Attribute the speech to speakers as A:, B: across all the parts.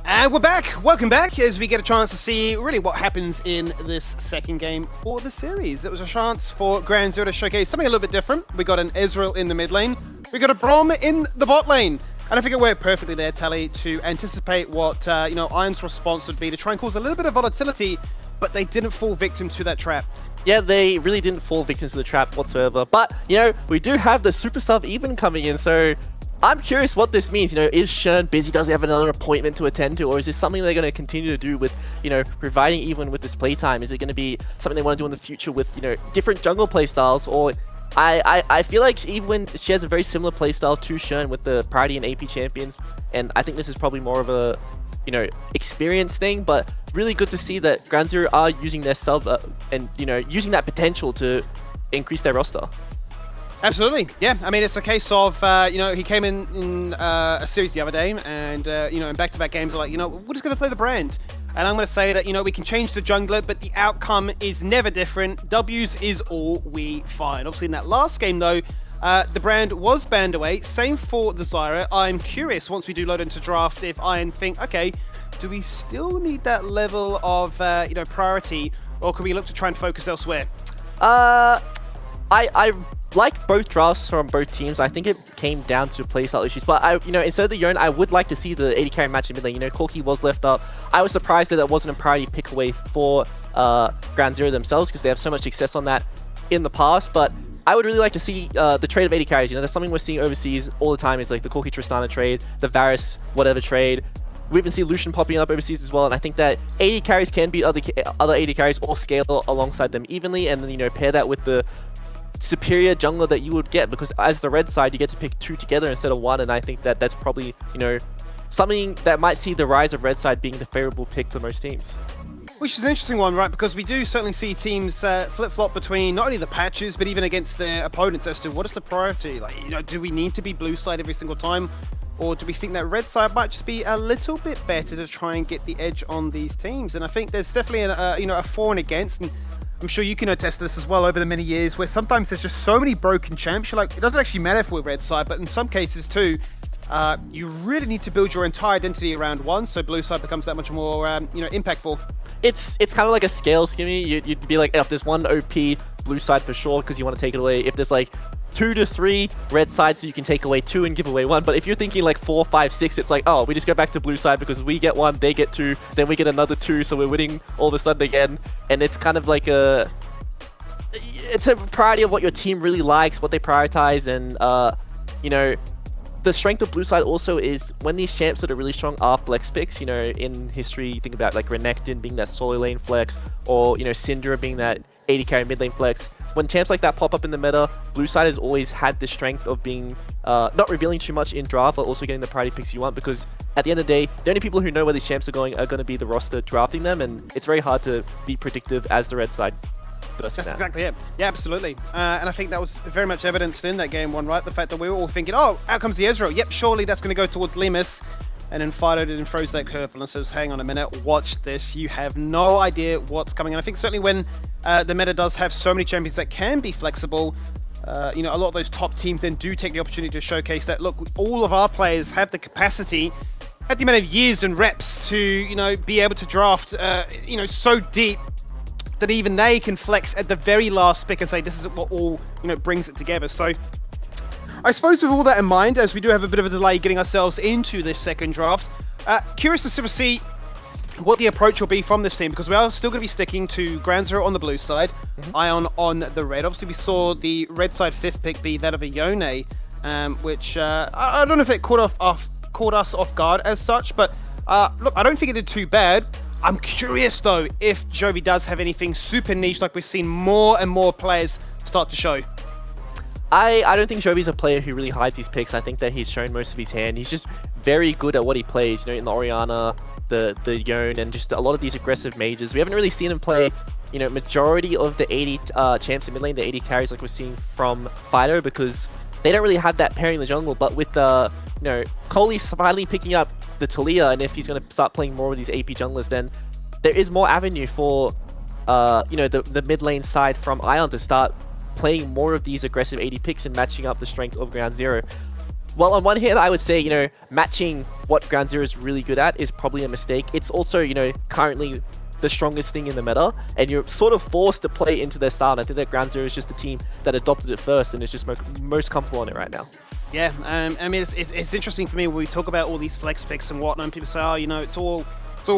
A: And we're back. Welcome back as we get a chance to see really what happens in this second game for the series. There was a chance for Ground Zero to showcase something a little bit different. We got an Ezreal in the mid lane. We got a Braum in the bot lane. And I think it worked perfectly there, Tally, to anticipate what Iron's response would be to try and cause a little bit of volatility, but they didn't fall victim to that trap.
B: Yeah, they really didn't fall victim to the trap whatsoever. But, we do have the Super Sub even coming in, so I'm curious what this means. Is Shern busy? Does he have another appointment to attend to? Or is this something they're going to continue to do with, providing even with this playtime? Is it going to be something they want to do in the future with, different jungle playstyles? Or I feel like even when she has a very similar playstyle to Shern with the priority and AP champions, and I think this is probably more of a, experience thing, but really good to see that Ground Zero are using their sub and, using that potential to increase their roster.
A: Absolutely, yeah. I mean, it's a case of, he came in a series the other day and, in back-to-back games, are like, we're just going to play the brand. And I'm going to say that, we can change the jungler, but the outcome is never different. W's is all we find. Obviously, in that last game, though, the brand was banned away. Same for the Zyra. I'm curious, once we do load into draft, if Iron think, okay, do we still need that level of, priority, or can we look to try and focus elsewhere?
B: I like both drafts from both teams. I think it came down to playstyle issues, but instead of the Yone, I would like to see the AD carry match in mid lane. Corki was left up. I was surprised that it wasn't a priority pick away for Ground Zero themselves because they have so much success on that in the past, but I would really like to see the trade of AD carries. That's something we're seeing overseas all the time, is like the Corki Tristana trade, the Varus whatever trade. We even see Lucian popping up overseas as well, and I think that AD carries can beat other AD carries or scale alongside them evenly, and then pair that with the superior jungler that you would get, because as the red side you get to pick two together instead of one, and I think that that's probably something that might see the rise of red side being the favorable pick for most teams.
A: Which is an interesting one, right? Because we do certainly see teams flip-flop between not only the patches, but even against their opponents as to what is the priority. Like, do we need to be blue side every single time? Or do we think that red side might just be a little bit better to try and get the edge on these teams? And I think there's definitely a for and against, and I'm sure you can attest to this as well over the many years, where sometimes there's just so many broken champs. You're like, it doesn't actually matter if we're red side, but in some cases too, you really need to build your entire identity around one, so blue side becomes that much more, impactful.
B: It's kind of like a scale skimmy. You'd be like, if there's one OP blue side for sure, because you want to take it away. If there's like 2 to 3 red sides, so you can take away 2 and give away 1. But if you're thinking like 4, 5, 6, it's like, oh, we just go back to blue side because we get 1, they get 2, then we get another 2, so we're winning all of a sudden again. And it's kind of like it's a priority of what your team really likes, what they prioritize, and the strength of blue side also is when these champs that are really strong are flex picks. In history, you think about like Renekton being that solo lane flex, or Syndra being that AD carry mid lane flex. When champs like that pop up in the meta, blue side has always had the strength of being not revealing too much in draft, but also getting the priority picks you want, because at the end of the day, the only people who know where these champs are going to be the roster drafting them, and it's very hard to be predictive as the red side.
A: That's exactly it. Yeah, absolutely. And I think that was very much evidenced in that game one, right? The fact that we were all thinking, oh, out comes the Ezreal. Yep, surely that's going to go towards Lemus. And then Fido did and throws that curveball and says, hang on a minute, watch this. You have no idea what's coming. And I think certainly when the meta does have so many champions that can be flexible, a lot of those top teams then do take the opportunity to showcase that, look, all of our players have the capacity, have the amount of years and reps to, be able to draft, so deep that even they can flex at the very last pick and say, this is what all, brings it together. So I suppose with all that in mind, as we do have a bit of a delay getting ourselves into this second draft, curious to sort of see what the approach will be from this team, because we are still going to be sticking to Ground Zero on the blue side, Ion on the red. Obviously, we saw the red side 5th pick be that of a Yone, which I don't know if it caught us off guard as such, but look, I don't think it did too bad. I'm curious, though, if Jovi does have anything super niche like we've seen more and more players start to show.
B: I don't think Jovi's a player who really hides his picks. I think that he's shown most of his hand. He's just very good at what he plays, in the Orianna, the Yone, and just a lot of these aggressive mages. We haven't really seen him play, majority of the 80 champs in mid lane, the 80 carries like we're seeing from Fido, because they don't really have that pairing in the jungle. But with Coley's finally picking up the Talia, and if he's going to start playing more with these AP junglers, then there is more avenue for the mid lane side from Ion to start playing more of these aggressive AD picks and matching up the strength of Ground Zero. Well, on one hand, I would say, you know, matching what Ground Zero is really good at is probably a mistake. It's also, you know, currently the strongest thing in the meta, and you're sort of forced to play into their style. And I think that Ground Zero is just the team that adopted it first and is just most comfortable on it right now.
A: Yeah, I mean, it's interesting for me when we talk about all these flex picks and whatnot, and people say, oh, you know, it's all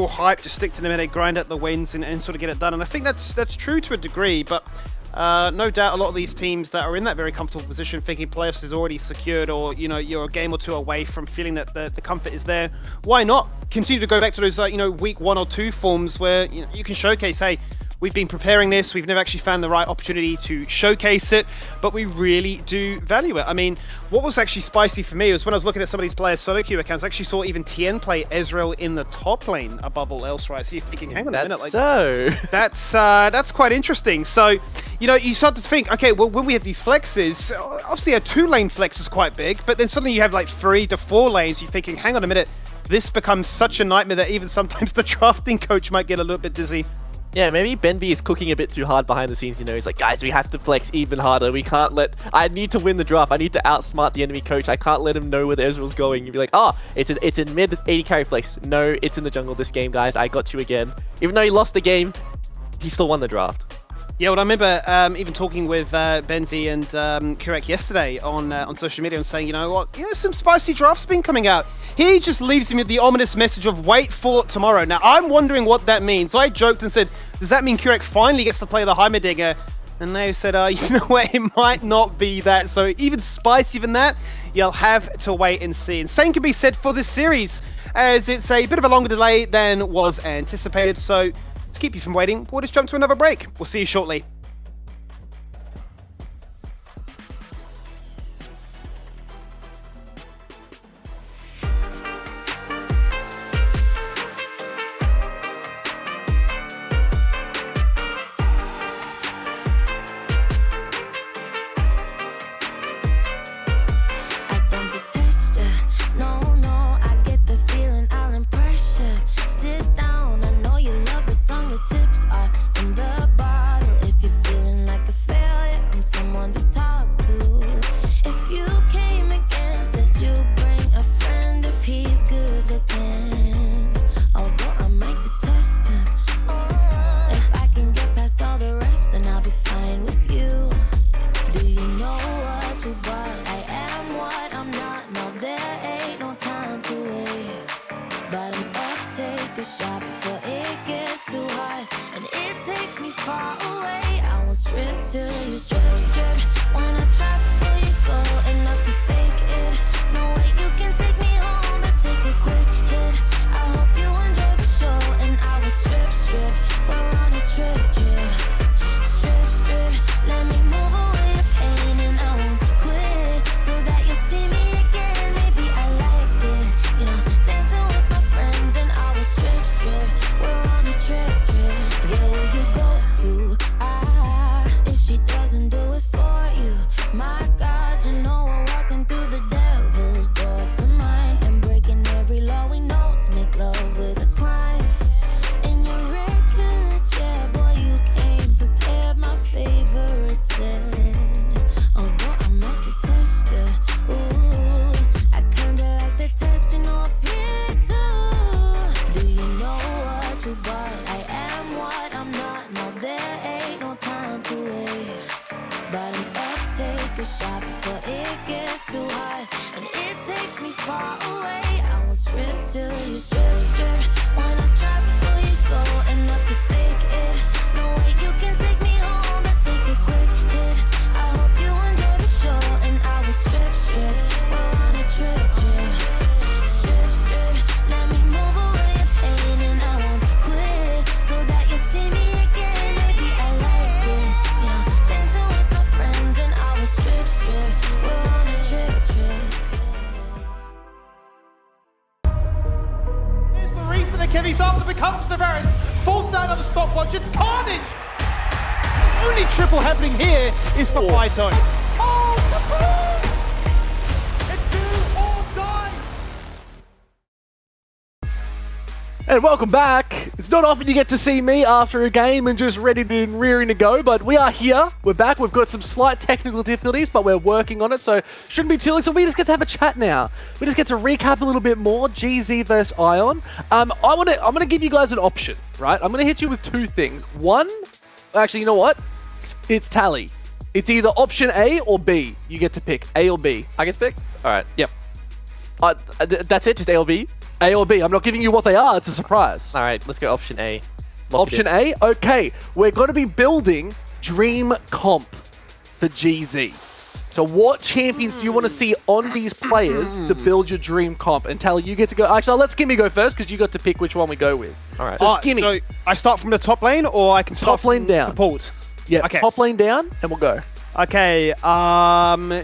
A: hype, just stick to the meta, grind out the wins and sort of get it done. And I think that's true to a degree, but no doubt a lot of these teams that are in that very comfortable position, thinking playoffs is already secured, or, you know, you're a game or two away from feeling that the comfort is there, why not continue to go back to those, you know, week 1 or 2 forms where, you know, you can showcase, hey, we've been preparing this, we've never actually found the right opportunity to showcase it, but we really do value it. I mean, what was actually spicy for me was when I was looking at some of these players' solo queue accounts, I actually saw even Tien play Ezreal in the top lane above all else, right? So you're thinking, hang on a minute, like, that's quite interesting. So, you know, you start to think, okay, well, when we have these flexes, obviously a 2-lane flex is quite big, but then suddenly you have like 3 to 4 lanes, you're thinking, hang on a minute, this becomes such a nightmare that even sometimes the drafting coach might get a little bit dizzy.
B: Yeah, maybe Benby is cooking a bit too hard behind the scenes, you know. He's like, guys, we have to flex even harder. We can't I need to win the draft. I need to outsmart the enemy coach. I can't let him know where the Ezreal's going. You'd be like, oh, it's in mid 80 carry flex. No, it's in the jungle this game, guys. I got you again. Even though he lost the game, he still won the draft.
A: Yeah, well, I remember even talking with Benvi and Kurek yesterday on social media and saying, you know what, some spicy drafts been coming out. He just leaves me with the ominous message of wait for tomorrow. Now, I'm wondering what that means. I joked and said, does that mean Kurek finally gets to play the Heimerdinger? And they said, you know what, it might not be that. So even spicier than that, you'll have to wait and see. And same can be said for this series, as it's a bit of a longer delay than was anticipated. So to keep you from waiting, we'll just jump to another break. We'll see you shortly.
C: He's after becomes the Varus, forced down on the stopwatch, it's carnage! Only triple happening here is for Phyto. Oh, it's do or die!
D: And welcome back. It's not often you get to see me after a game and just ready to rearing to go, but we are here. We're back. We've got some slight technical difficulties, but we're working on it, so shouldn't be too long. So we just get to have a chat now. We just get to recap a little bit more. GZ versus Ion. I'm gonna give you guys an option, right? I'm gonna hit you with two things. One, actually, you know what? It's tally. It's either option A or B. You get to pick A or B.
B: I get to pick? All right.
D: Yep.
B: That's it? Just A or B?
D: A or B. I'm not giving you what they are. It's a surprise.
B: All right, let's go option A. Lock it
D: Option
B: in.
D: A? Okay. We're going to be building Dream Comp for GZ. So what champions do you want to see on these players to build your Dream Comp? And Tally, you get to go. Actually, I'll let Skimmy go first because you got to pick which one we go with.
B: All right.
D: So Skimmy.
A: So I start from the top lane, or I can start
D: Top lane
A: from
D: down.
A: support?
D: Yeah,
A: Okay.
D: top lane down, and we'll go.
A: Okay,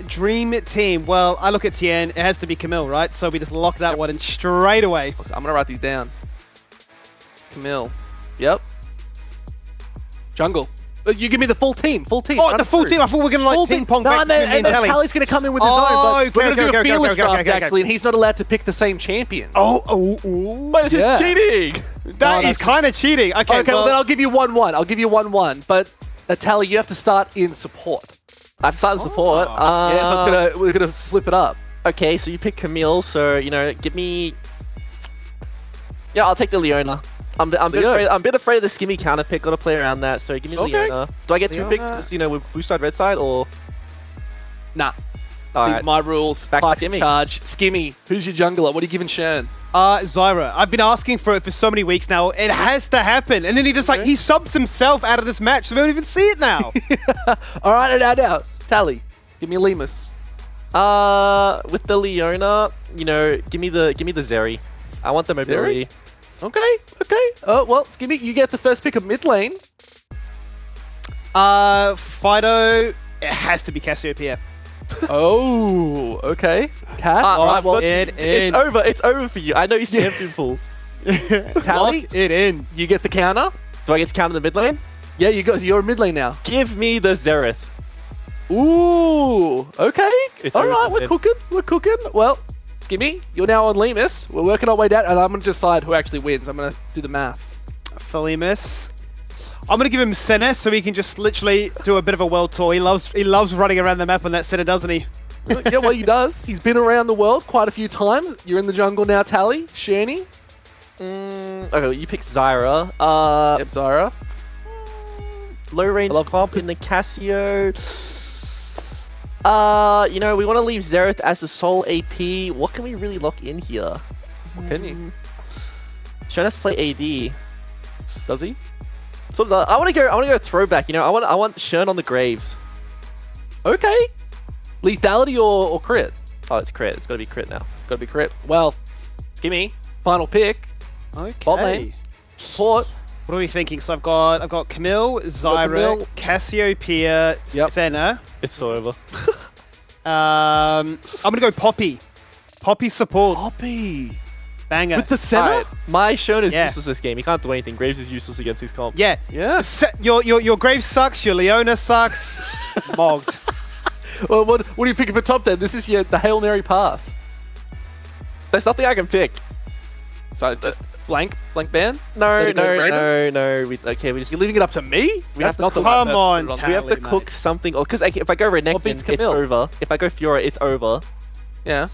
A: dream team. Well, I look at Tien. It has to be Camille, right? So we just lock that one in straight away.
D: Okay, I'm going to write these down. Camille. Yep. Jungle. You give me the full team. Full team.
A: Oh,
D: Run
A: the
D: it
A: full
D: through.
A: team. I thought we were going to like
D: Full
A: ping
D: team.
A: pong
D: No,
A: back
D: and
A: between me
D: then
A: and Tally.
D: Tally's going to come in with his
A: Oh,
D: own, but
A: okay,
D: we're going to do
A: okay,
D: a
A: okay,
D: feelers
A: okay,
D: draft,
A: okay, okay.
D: actually, and he's not allowed to pick the same champion.
A: Oh.
B: Wait, this
D: Yeah.
B: is cheating!
A: That is kind of cheating. Okay,
D: Okay, well, then
A: well,
D: I'll give you 1-1. I'll give you 1-1. But, Tally, you have to start in support.
B: I've started support.
D: Yeah, so we're gonna flip it up.
B: Okay, so you pick Camille, so, you know, give me... Yeah, I'll take the Leona. I'm a bit afraid of the Skimmy counter pick. Gotta play around that, so give me Leona. Do I get two picks because, you know, with blue side, red side, or...?
D: Nah.
B: All
D: These
B: right.
D: are my rules.
B: Back to
D: Spikes
B: Skimmy.
D: charge. Skimmy, who's your jungler? What are you giving Shern?
A: Zyra. I've been asking for it for so many weeks now. It has to happen. And then he just he subs himself out of this match, so we don't even see it now.
D: All right, now. Tally, give me Lemus.
B: With the Leona, you know, give me the Zeri. I want the mobility.
D: Okay. Oh, well, Skimmy, you get the first pick of mid lane.
A: Fido. It has to be Cassiopeia.
D: Oh, okay. Cass,
B: All right, well,
A: it
B: it's over. It's over for you. I know you're champion pool.
D: Tally,
A: Lock it in.
D: you get the counter.
B: Do I get to counter the mid lane?
D: Yeah, you're mid lane now.
B: Give me the Zereth.
D: Ooh, okay.
B: It's
D: All
B: over
D: right,
B: then.
D: we're cooking. Well, Skimmy, you're now on Lemus. We're working our way down, and I'm going to decide who actually wins. I'm going to do the math.
A: Felimus. I'm going to give him Senna so he can just literally do a bit of a world tour. He loves running around the map on that Senna, doesn't he?
D: Yeah, well, he does. He's been around the world quite a few times. You're in the jungle now, Tally. Shani.
B: Okay, you pick Zyra.
D: Yep, Zyra.
B: Low range comp in the Cassio. You know, we want to leave Zereth as the sole AP. What can we really lock in here?
D: What can you?
B: Should us play AD?
D: Does he?
B: So I want to go throwback. You know, I want Shern on the Graves.
D: Okay. Lethality or crit?
B: Oh, it's crit. It's got to be crit now.
D: Got to be crit. Well, Skimmy, final pick.
A: Okay.
D: Bot lane. Port.
A: What are we thinking? So I've got Camille, Zyra,
D: Camille.
A: Cassiopeia,
D: Yep.
A: Senna.
B: It's so over.
A: I'm going to go Poppy. Poppy support.
D: Poppy.
A: Banger.
D: With the Senna?
B: Alright, my Shern is
A: Yeah.
B: useless this game. He can't do anything. Graves is useless against his comp.
A: Yeah.
D: Yeah.
A: Your Graves sucks. Your Leona sucks. Mogged.
D: Well, what are you picking for top then? This is the Hail Mary pass.
B: There's nothing I can pick.
D: So just blank ban?
B: No.
D: You're
B: We just
D: leaving it up to me?
B: We have to
D: not the
A: come
D: right
A: on,
D: person to put it
B: we have to
A: Tally,
B: cook
A: mate.
B: something. Or because if I go Renekton,
D: beats
B: it's
D: Camille?
B: over. If I go Fiora, it's over.
D: Yeah.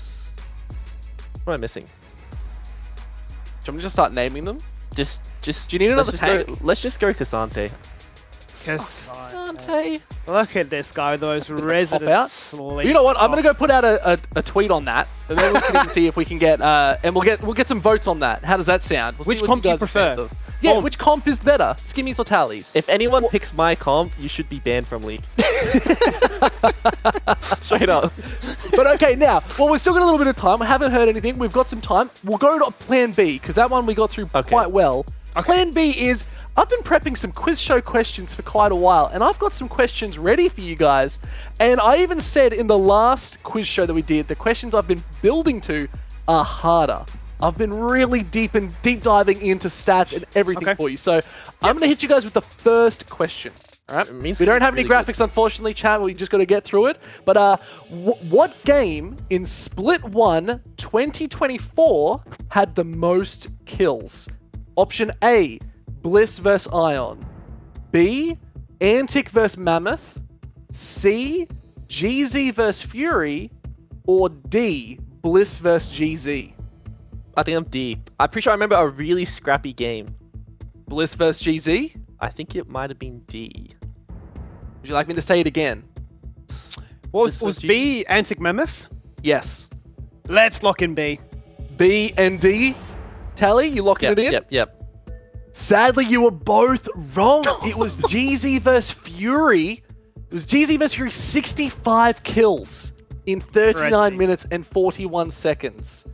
B: What am I missing?
D: Do you want me to just start naming them?
B: Just.
D: Do you need another
B: Let's just go Cassante.
D: Cassante.
A: Look at this guy with those
D: out.
A: resident sleep.
D: You know what? I'm gonna go put out a tweet on that, and then we can even see if we can get and we'll get some votes on that. How does that sound? We'll see
A: Which
D: what
A: comp do you
D: guys are
A: prefer?
D: fans of. Yeah,
A: Comp.
D: which comp is better, Skimmies or Tallies?
B: If anyone picks my comp, you should be banned from League. Straight up.
D: But okay, now, well, we've still got a little bit of time. We haven't heard anything. We've got some time. We'll go to Plan B, because that one we got through quite well. Plan B is, I've been prepping some quiz show questions for quite a while, and I've got some questions ready for you guys. And I even said in the last quiz show that we did, the questions I've been building to are harder. I've been really deep diving into stats and everything for you. So I'm going to hit you guys with the first question. All right. We don't have any graphics, unfortunately, chat. We just got to get through it. But what game in Split 1 2024 had the most kills? Option A, Bliss vs Ion. B, Antic vs Mammoth. C, GZ vs Fury. Or D, Bliss vs GZ.
B: I think I'm D. I'm pretty sure I remember a really scrappy game.
D: Bliss vs GZ?
B: I think it might have been D.
D: Would you like me to say it again?
A: Was B Antic Mammoth?
D: Yes.
A: Let's lock in B.
D: B and D. Tally, you locking it in?
B: Yep.
D: Sadly, you were both wrong. It was GZ vs Fury. It was GZ vs Fury 65 kills in 39 minutes and 41 seconds.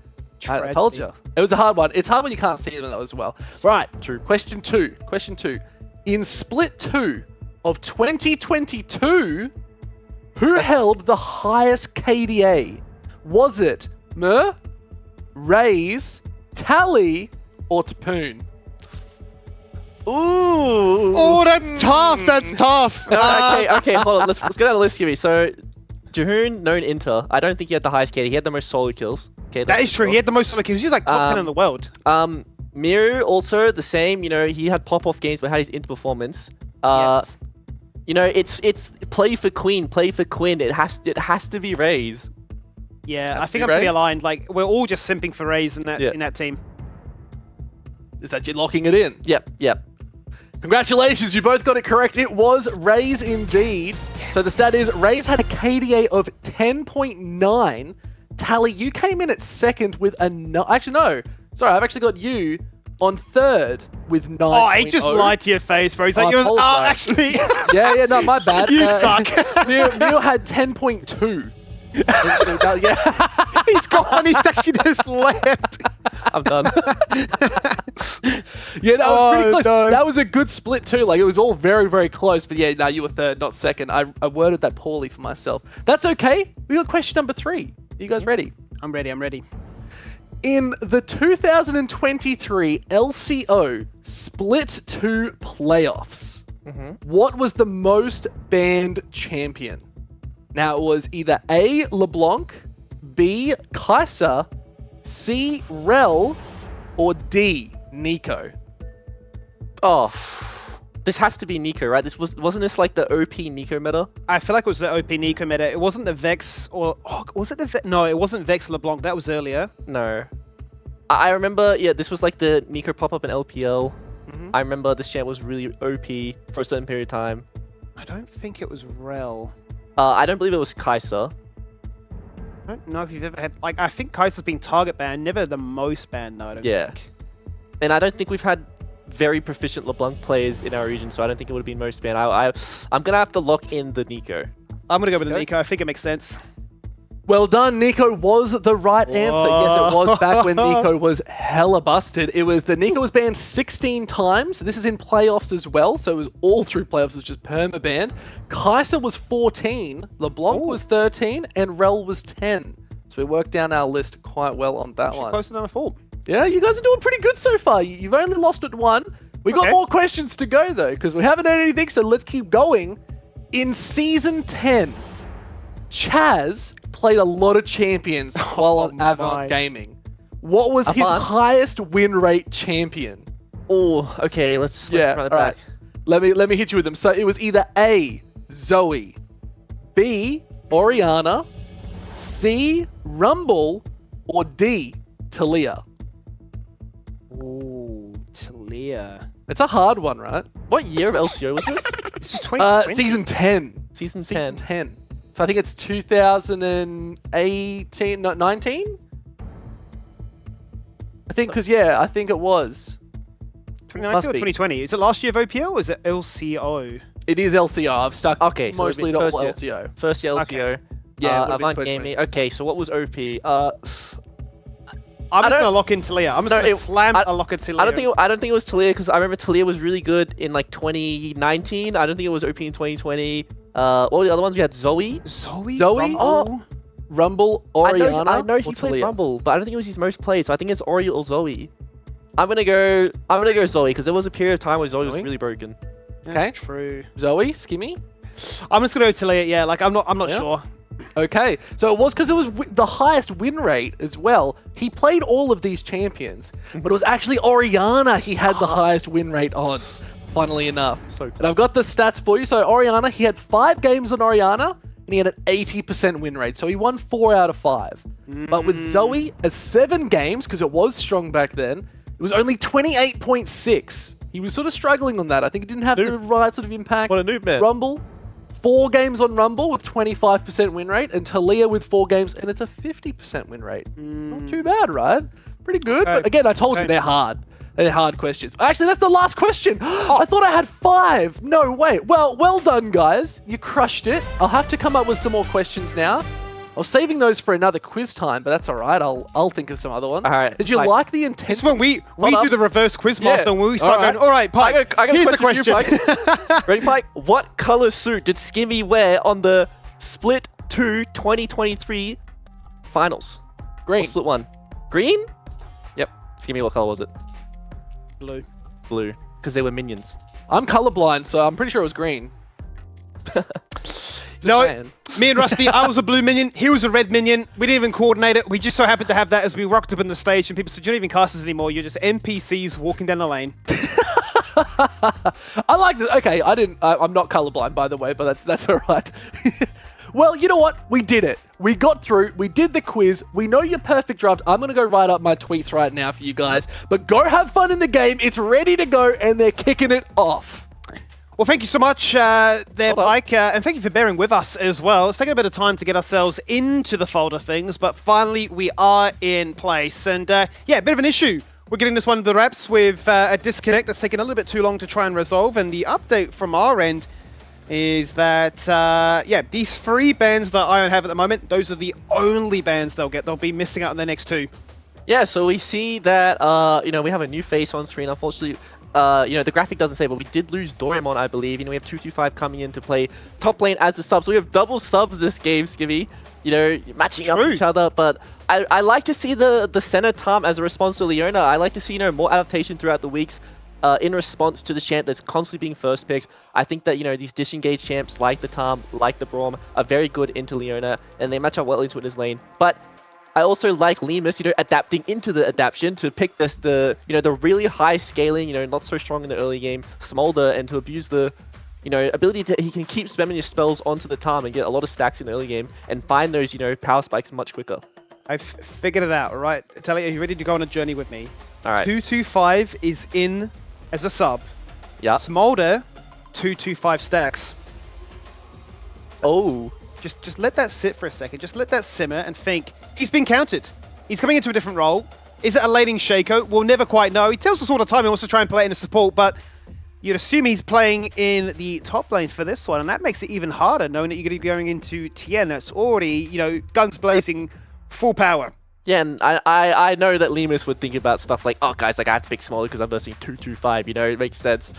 D: I told you. It was a hard one. It's hard when you can't see them as well. Right. True. Question two. In Split 2 of 2022, who held the highest KDA? Was it Mer, Raze, Tally, or Tapoon?
B: Ooh.
A: Oh, that's tough. That's tough.
B: Okay, hold on. Let's go down the list, Skibby. So, Jahoon, known Inter. I don't think he had the highest KD. He had the most solo kills. Okay,
A: that is true. He had the most solo kills. He was like top 10 in the world.
B: Miru, also the same. You know, he had pop-off games but had his Inter performance.
A: Yes.
B: You know, it's play for Queen. It has to be Raze.
A: Yeah, I think I'm pretty aligned. Like, we're all just simping for Raze in that team.
D: Is that you locking it in?
B: Yep.
D: Congratulations, you both got it correct. It was Raze indeed. So the stat is Raze had a KDA of 10.9. Tally, you came in at second with a no. Actually, no. Sorry, I've actually got you on third with 9.
A: Oh, he just lied to your face, bro. He's like, actually.
D: Yeah, no, my bad.
A: You suck.
D: Neil had 10.2. Yeah.
A: He's gone. He's actually just left.
B: I'm done.
D: Yeah, that was pretty close. No. That was a good split too. Like, it was all very, very close. But yeah, no, you were third, not second. I worded that poorly for myself. That's okay. We got question number 3. Are you guys ready?
A: I'm ready.
D: In the 2023 LCO Split 2 playoffs, what was the most banned champion? Now, it was either A, LeBlanc, B, Kai'Sa, C, Rel, or D, Nico.
B: Oh, this has to be Nico, right? Wasn't this like the OP Nico meta?
A: I feel like it was the OP Nico meta. It wasn't the Vex or... Oh, was it the Vex? No, it wasn't Vex LeBlanc. That was earlier.
B: No. I remember, this was like the Nico pop-up in LPL. I remember this champ was really OP for a certain period of time.
A: I don't think it was Rel.
B: I don't believe it was Kai'Sa.
A: I don't know if you've ever had... Like, I think Kai'Sa's been target banned. Never the most banned, though, I don't think.
B: And I don't think we've had very proficient LeBlanc players in our region, so I don't think it would have been most banned. I'm going to have to lock in the Nico.
A: I'm going to go with the Nico. I think it makes sense.
D: Well done, Nico was the right answer. Yes, it was back when Nico was hella busted. Nico was banned 16 times. This is in playoffs as well, so it was all through playoffs. It was just perma-banned. Kai'Sa was 14, LeBlanc was 13, and Rel was 10. So we worked down our list quite well on that one.
A: Closer than a 4.
D: Yeah, you guys are doing pretty good so far. You've only lost at 1. We got more questions to go, though, because we haven't heard anything, so let's keep going. In Season 10, Chaz played a lot of champions while on Avant Gaming. What was his highest win rate champion?
B: Oh, okay, let's run it back.
D: Right. Let me hit you with them. So it was either A, Zoe, B, Oriana, C, Rumble, or D, Talia.
A: Ooh, Talia.
D: It's a hard one, right?
B: What year of LCO was this?
A: This is 2020.
D: Season 10.
B: Season
D: 10. So I think it's 2018, no, 19? I think, because, I think it was.
A: 2019 or 2020? Is it last year of OPL or is it LCO?
D: It is LCO. I've stuck mostly to LCO.
B: First year LCO.
D: Okay. Yeah,
B: Avant Gaming. Okay, so what was OP?
A: I'm just gonna lock in Talia. I'm just gonna slam a lock in Talia.
B: I don't think it was Talia because I remember Talia was really good in like 2019. I don't think it was OP in 2020. What were the other ones? We had Zoe.
D: Rumble, Oriana.
B: I know he played
D: Talia.
B: Rumble, but I don't think it was his most played. So I think it's Ori or Zoe. I'm gonna go Zoe because there was a period of time where Zoe was really broken.
D: Okay.
A: True.
D: Zoe, Skimmy.
A: I'm just gonna go Talia. Yeah, like I'm not sure.
D: Okay, so it was because it was the highest win rate as well. He played all of these champions, but it was actually Orianna he had the highest win rate on, funnily enough.
B: So
D: and I've got the stats for you. So Orianna, he had 5 games on Orianna, and he had an 80% win rate. So he won 4 out of 5. But with Zoe, at 7 games, because it was strong back then, it was only 28.6. He was sort of struggling on that. I think he didn't have the right sort of impact.
B: What a noob, man.
D: Rumble, 4 games on Rumble with 25% win rate, and Talia with 4 games, and it's a 50% win rate. Not too bad, right? Pretty good. But again, I told you they're hard. They're hard questions. Actually, that's the last question. I thought I had 5. No, wait. Well done, guys. You crushed it. I'll have to come up with some more questions now. I was saving those for another quiz time, but that's all right. I'll think of some other ones.
B: All right.
D: Did you like the intensity?
A: This is when we do the reverse quiz master and we start going, all right, Pike,
B: I got
A: here's
B: a
A: the question.
B: question for you, Pike. Ready, Pike? What color suit did Skimmy wear on the Split 2 2023 finals?
D: Green.
B: Or Split 1. Green? Yep. Skimmy, what color was it?
A: Blue.
B: Blue. Because they were minions.
D: I'm colorblind, so I'm pretty sure it was green.
A: No,
D: saying.
A: me and Rusty, I was a blue minion, he was a red minion. We didn't even coordinate it. We just so happened to have that as we rocked up in the stage and people said, you don't even cast us anymore. You're just NPCs walking down the lane.
D: I like this. Okay, I'm not colorblind, by the way, but that's all right. Well, you know what? We did it. We got through. We did the quiz. We know your perfect draft. I'm going to go write up my tweets right now for you guys. But go have fun in the game. It's ready to go, and they're kicking it off.
A: Well, thank you so much there, Mike, and thank you for bearing with us as well. It's taken a bit of time to get ourselves into the fold of things, but finally we are in place. And yeah, a bit of an issue. We're getting this one to the wraps with a disconnect that's taken a little bit too long to try and resolve. And the update from our end is that, yeah, these 3 bans that Ion have at the moment, those are the only bans they'll get. They'll be missing out on the next 2.
B: Yeah, so we see that, you know, we have a new face on screen. Unfortunately, you know, the graphic doesn't say, but we did lose Doraemon, I believe. You know, we have 225 coming in to play top lane as a sub. So we have double subs this game, Skivvy. You know, matching up each other. But I like to see the center Tom as a response to Leona. I like to see, you know, more adaptation throughout the weeks in response to the champ that's constantly being first picked. I think that, you know, these disengaged champs like the Tom, like the Braum, are very good into Leona, and they match up well into his lane. But I also like Lemus, you know, adapting into the adaption to pick this, the really high scaling, you know, not so strong in the early game, Smolder, and to abuse the, you know, ability to, he can keep spamming his spells onto the Tom and get a lot of stacks in the early game and find those, you know, power spikes much quicker. I've
A: figured it out, all right? Talia, are you ready to go on a journey with me?
B: All right.
A: 225 is in as a sub.
B: Yeah.
A: Smolder, 225 stacks.
B: Oh.
A: Just let that sit for a second. Just let that simmer and think. He's been counted. He's coming into a different role. Is it a laning Shaco? We'll never quite know. He tells us all the time he wants to try and play in a support, but you'd assume he's playing in the top lane for this one, and that makes it even harder, knowing that you're going to be going into Tien that's already, you know, guns blazing, full power.
B: Yeah, and I know that Lemus would think about stuff like, oh, guys, like I have to pick Smolder because I'm versing 225, you know, it makes sense.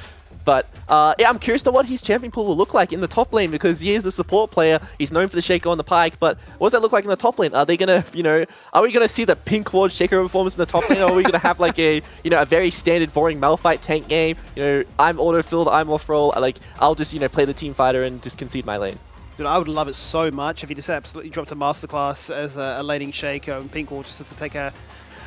B: But yeah, I'm curious to what his champion pool will look like in the top lane because he is a support player. He's known for the Shaco on the Pike, but what does that look like in the top lane? Are they gonna, you know, are we gonna see the pink ward Shaco performance in the top lane, or are we gonna have like a, you know, a very standard boring Malphite tank game? You know, I'm auto-filled, I'm off-roll, like I'll just, you know, play the team fighter and just concede my lane.
A: Dude, I would love it so much if he just absolutely dropped a masterclass as a laning Shaco and pink ward just to take a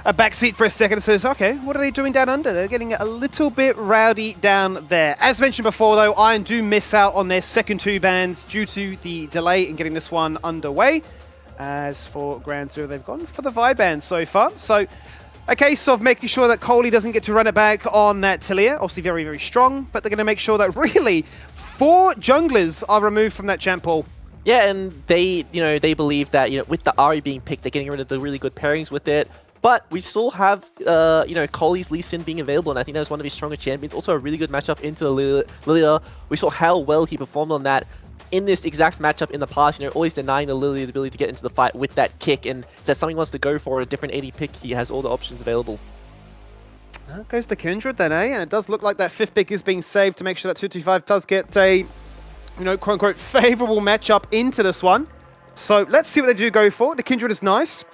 A: backseat for a second and says, okay, what are they doing down under? They're getting a little bit rowdy down there. As mentioned before, though, Iron do miss out on their second 2 bans due to the delay in getting this one underway. As for Grand Zero, they've gone for the Vi ban so far. So a case of making sure that Coley doesn't get to run it back on that Talia. Obviously very, very strong, but they're going to make sure that really 4 junglers are removed from that champ pool.
B: Yeah, and they, you know, they believe that, you know, with the Ahri being picked, they're getting rid of the really good pairings with it. But we still have, you know, Coley's Lee Sin being available, and I think that was one of his stronger champions. Also a really good matchup into Lilia. We saw how well he performed on that in this exact matchup in the past. You know, always denying the Lilia the ability to get into the fight with that kick. And if there's something he wants to go for, a different AD pick, he has all the options available.
A: That goes to Kindred then, eh? And it does look like that 5th pick is being saved to make sure that 225 does get a, you know, quote-unquote, favorable matchup into this one. So let's see what they do go for. The Kindred is nice.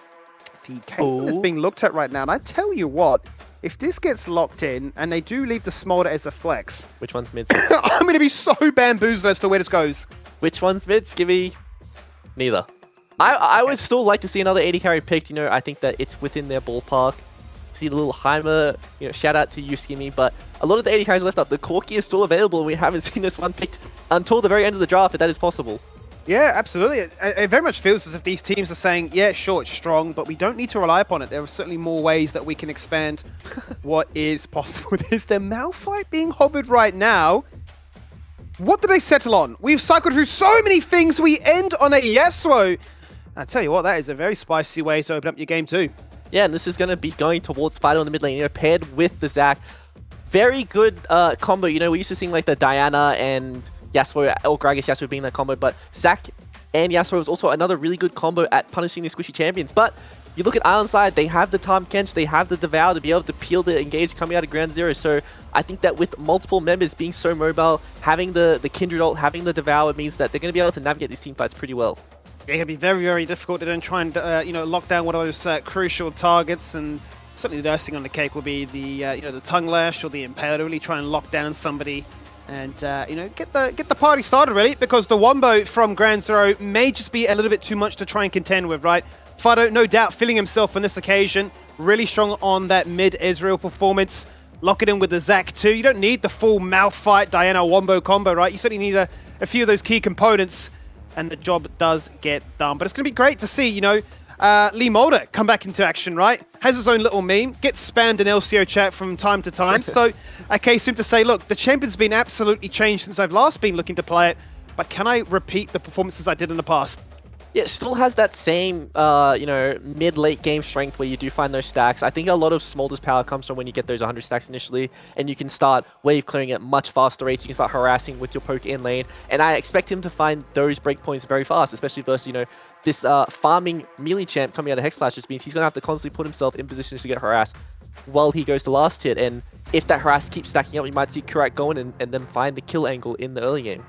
A: The Caitlyn is being looked at right now, and I tell you what, if this gets locked in and they do leave the Smolder as a flex...
B: Which one's mid?
A: I'm going to be so bamboozled as to where this goes.
B: Which one's mid, Skivvy? Neither. I would still like to see another 80 carry picked. You know, I think that it's within their ballpark. See the little Heimer, you know, shout out to you, Skimmy. But a lot of the 80 carries left up. The Corki is still available, and we haven't seen this one picked until the very end of the draft, if that is possible.
A: Yeah, absolutely. It very much feels as if these teams are saying, yeah, sure, it's strong, but we don't need to rely upon it. There are certainly more ways that we can expand what is possible. Is there Malphite being hovered right now? What do they settle on? We've cycled through so many things. We end on a Yasuo. I tell you what, that is a very spicy way to open up your game too.
B: Yeah, and this is going to be going towards Spider in the mid lane, you know, paired with the Zac. Very good combo. You know, we're used to seeing like the Diana and Yasuo, or Gragas Yasuo being that combo, but Zac and Yasuo is also another really good combo at punishing the squishy champions. But you look at Iron side, they have the Tahm Kench, they have the Devour to be able to peel the engage coming out of Ground Zero. So I think that with multiple members being so mobile, having the Kindred ult, having the Devour means that they're going to be able to navigate these team fights pretty well.
A: It can be very, very difficult to then try and you know, lock down one of those crucial targets, and certainly the icing on the cake will be the you know, the Tongue Lash or the Impale to really try and lock down somebody and you know, get the party started really, because the Wombo from Ground Zero may just be a little bit too much to try and contend with, right? Fido, no doubt, feeling himself on this occasion, really strong on that mid Ezreal performance. Lock it in with the Zac too. You don't need the full Malphite Diana Wombo combo, right? You certainly need a few of those key components, and the job does get done. But it's going to be great to see, you know, Lee Mulder come back into action, right? Has his own little meme, gets spammed in LCO chat from time to time. So a case him to say, look, the champion's been absolutely changed since I've last been looking to play it, but can I repeat the performances I did in the past?
B: Yeah, it still has that same, you know, mid-late game strength where you do find those stacks. I think a lot of Smolder's power comes from when you get those 100 stacks initially, and you can start wave clearing at much faster rates. You can start harassing with your poke in lane, and I expect him to find those breakpoints very fast, especially versus, you know, this farming melee champ coming out of Hex Flash, which means he's going to have to constantly put himself in positions to get harassed while he goes to last hit. And if that harass keeps stacking up, you might see Kurak go in and then find the kill angle in the early game.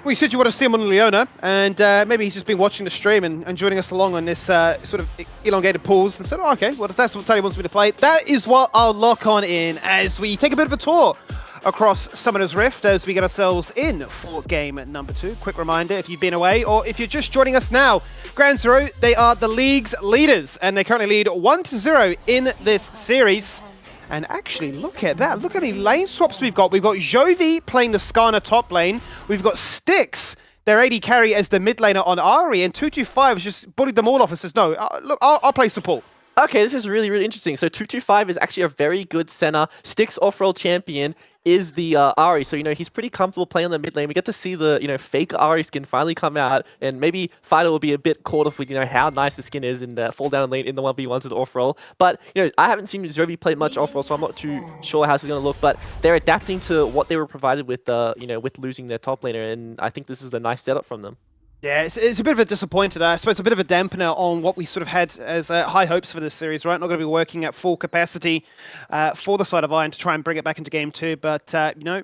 A: Well, you said you want to see him on Leona, and maybe he's just been watching the stream and joining us along on this sort of elongated pause and said, oh, okay, well, if that's what Tony wants me to play, that is what I'll lock on in as we take a bit of a tour across Summoner's Rift as we get ourselves in for game number 2. Quick reminder, if you've been away or if you're just joining us now, Ground Zero, they are the league's leaders, and they currently lead 1-0 in this series. And actually, look at that. Look how many lane swaps we've got. We've got Jovi playing the Skarner top lane. We've got Styx, their AD carry, as the mid laner on Ari. And 225 has just bullied them all off and says, no, look, I'll play support. Okay,
B: this is really, really interesting. So 225 is actually a very good center. Styx off-roll champion is the Ari. So, you know, he's pretty comfortable playing on the mid lane. We get to see the, you know, fake Ari skin finally come out, and maybe Fido will be a bit caught off with, you know, how nice the skin is and fall down lane in the 1v1s with off-roll. But, you know, I haven't seen Zobi play much off-roll, so I'm not too sure how this is going to look. But they're adapting to what they were provided with, you know, with losing their top laner, and I think this is a nice setup from them.
A: Yeah, it's a bit of a disappointer. I suppose a bit of a dampener on what we sort of had as high hopes for this series, right? Not going to be working at full capacity for the side of Iron to try and bring it back into game 2. But, you know,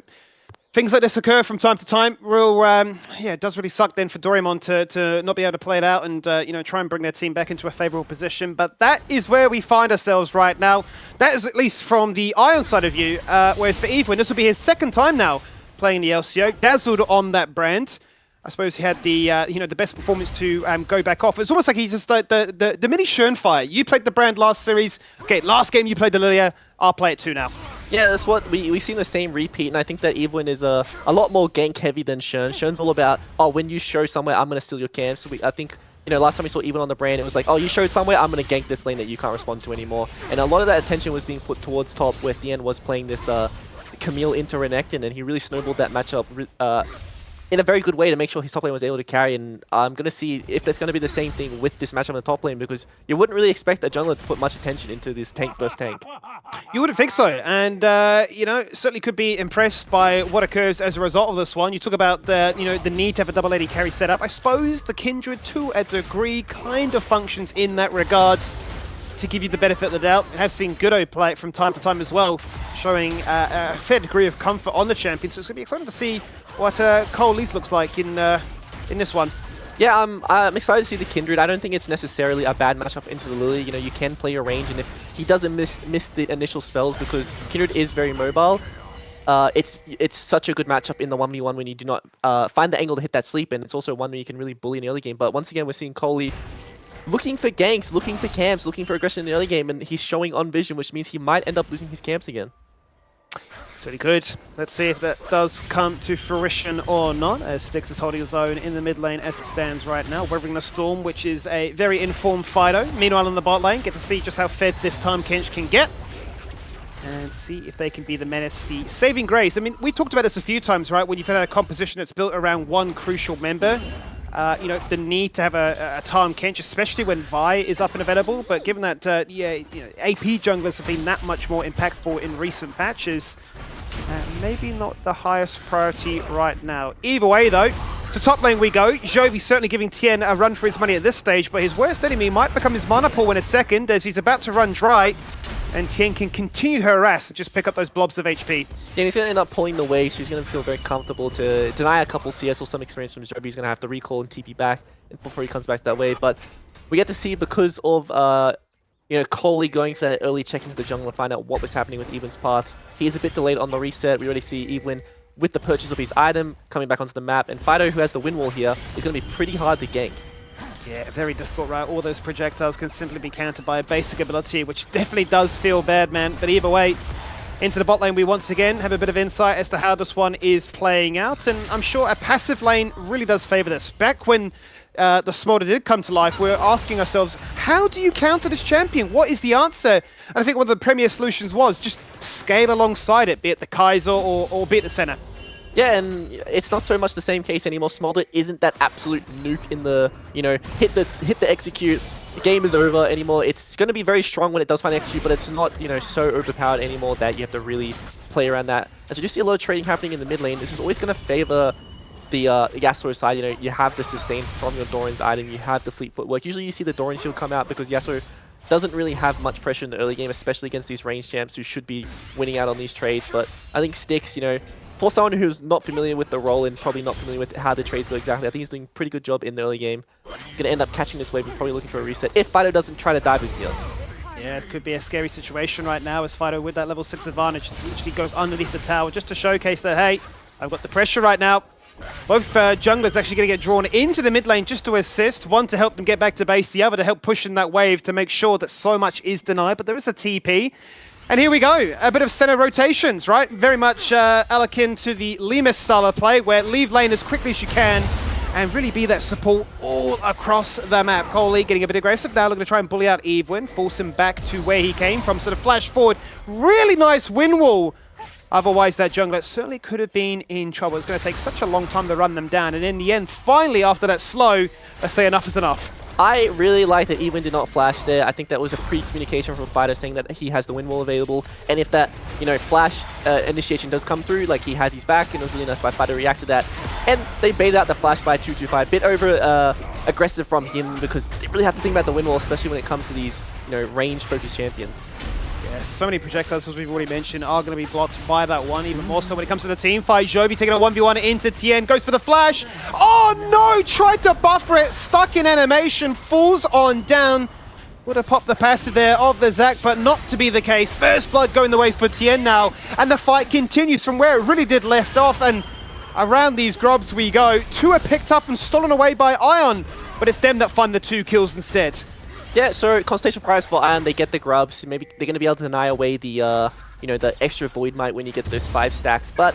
A: things like this occur from time to time. Yeah, it does really suck then for Doraemon to not be able to play it out and, you know, try and bring their team back into a favorable position. But that is where we find ourselves right now. That is at least from the Iron side of you. Whereas for Evelyn, this will be his second time now playing the LCO. Dazzled on that brand. I suppose he had the you know, the best performance to go back off. It's almost like he's just the mini Schönfire. You played the brand last series. Okay, last game you played the Lilia. I'll play it too now.
B: Yeah, that's what we've seen the same repeat, and I think that Evelyn is a lot more gank heavy than Schön. Schön's all about, oh, when you show somewhere, I'm gonna steal your camp. So I think, you know, last time we saw Evelyn on the brand, it was like, oh, you showed somewhere, I'm gonna gank this lane that you can't respond to anymore. And a lot of that attention was being put towards top, where Thien was playing this Camille into Renekton, and he really snowballed that matchup in a very good way to make sure his top lane was able to carry. And I'm going to see if there's going to be the same thing with this matchup on the top lane, because you wouldn't really expect a jungler to put much attention into this tank versus tank.
A: You wouldn't think so, and you know, certainly could be impressed by what occurs as a result of this one. You talk about the, you know, the need to have a double AD carry setup. I suppose the Kindred to a degree kind of functions in that regards to give you the benefit of the doubt. I have seen Goodo play it from time to time as well, showing a fair degree of comfort on the champion. So it's going to be exciting to see what Cole Lees looks like in this one.
B: Yeah, I'm excited to see the Kindred. I don't think it's necessarily a bad matchup into the Lily. You know, you can play your range, and if he doesn't miss the initial spells, because Kindred is very mobile, it's such a good matchup in the 1v1 when you do not find the angle to hit that sleep, and it's also one where you can really bully in the early game. But once again, we're seeing Coley looking for ganks, looking for camps, looking for aggression in the early game, and he's showing on vision, which means he might end up losing his camps again.
A: Pretty good. Let's see if that does come to fruition or not, as Styx is holding his own in the mid lane as it stands right now, weathering the storm, which is a very informed Fido. Meanwhile, in the bot lane, get to see just how fed this time Kench can get, and see if they can be the menace, the saving grace. I mean, we talked about this a few times, right? When you've had a composition that's built around one crucial member, you know, the need to have a Tarm Kench, especially when Vi is up and available. But given that, AP junglers have been that much more impactful in recent patches, maybe not the highest priority right now. Either way, though, to top lane we go. Jovi certainly giving Tien a run for his money at this stage, but his worst enemy might become his mana pool in a second, as he's about to run dry, and Tien can continue to harass and just pick up those blobs of HP.
B: Yeah, he's going to end up pulling the wave, so he's going to feel very comfortable to deny a couple CS or some experience from Jovi. He's going to have to recall and TP back before he comes back that way. But we get to see, because of Coley going for that early check into the jungle and find out what was happening with Evelyn's path. He is a bit delayed on the reset. We already see Evelyn with the purchase of his item coming back onto the map, and Fido, who has the win wall here, is going to be pretty hard to gank.
A: Yeah, very difficult, right? All those projectiles can simply be countered by a basic ability, which definitely does feel bad, man. But either way, into the bot lane we once again have a bit of insight as to how this one is playing out, and I'm sure a passive lane really does favor this. Back when the Smolder did come to life, we were asking ourselves, how do you counter this champion? What is the answer? And I think one of the premier solutions was just scale alongside it, be it the Kaiser or be it the center.
B: Yeah, and it's not so much the same case anymore. Smolder isn't that absolute nuke in the, hit the execute, the game is over anymore. It's going to be very strong when it does find execute, but it's not, so overpowered anymore that you have to really play around that. As we just see a lot of trading happening in the mid lane, this is always going to favor the Yasuo side. You have the sustain from your Doran's item, you have the fleet footwork. Usually you see the Doran shield come out because Yasuo doesn't really have much pressure in the early game, especially against these range champs who should be winning out on these trades. But I think Styx, for someone who's not familiar with the role and probably not familiar with how the trades go exactly, I think he's doing a pretty good job in the early game. Going to end up catching this wave and probably looking for a reset if Fido doesn't try to dive with heal.
A: Yeah, it could be a scary situation right now as Fido with that level 6 advantage literally goes underneath the tower just to showcase that, hey, I've got the pressure right now. Both junglers actually going to get drawn into the mid lane just to assist. One to help them get back to base, the other to help push in that wave to make sure that so much is denied. But there is a TP. And here we go. A bit of center rotations, right? Very much akin to the Lemus style of play, where leave lane as quickly as you can and really be that support all across the map. Coley getting a bit aggressive now, looking to try and bully out Evelyn, force him back to where he came from, sort of flash forward. Really nice win wall. Otherwise, that jungler certainly could have been in trouble. It's going to take such a long time to run them down. And in the end, finally, after that slow, let's say enough is enough.
B: I really like that Evelyn did not flash there. I think that was a pre-communication from Fido saying that he has the win wall available. And if that, flash initiation does come through, like he has his back, and it was really nice by Fido to react to that. And they baited out the flash by 225. Bit over aggressive from him because they really have to think about the win wall, especially when it comes to these, range-focused champions.
A: So many projectiles, as we've already mentioned, are going to be blocked by that one, even more so when it comes to the team fight. Jovi taking a 1v1 into Tien, goes for the flash. Oh no, tried to buffer it, stuck in animation, falls on down. Would have popped the passive there of the Zac, but not to be the case. First blood going the way for Tien now, and the fight continues from where it really did left off, and around these grubs we go. Two are picked up and stolen away by Ion, but it's them that find the 2 kills instead.
B: Yeah, so Constellation Prize for Iron, they get the grubs. Maybe they're going to be able to deny away the, the extra Void Might when you get those 5 stacks. But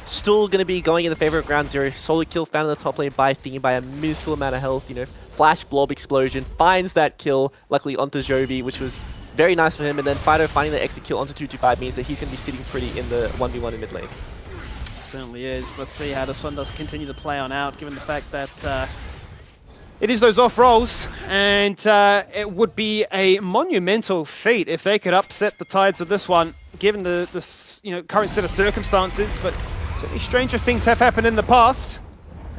B: still going to be going in the favor of Ground Zero. Solo kill found in the top lane by Theme by a minuscule amount of health. Flash Blob Explosion finds that kill, luckily onto Jovi, which was very nice for him. And then Fido finding the exit kill onto 225 means that he's going to be sitting pretty in the 1v1 in mid lane.
A: Certainly is. Let's see how this one does continue to play on out, given the fact that it is those off rolls, and it would be a monumental feat if they could upset the tides of this one, given the current set of circumstances. But certainly stranger things have happened in the past.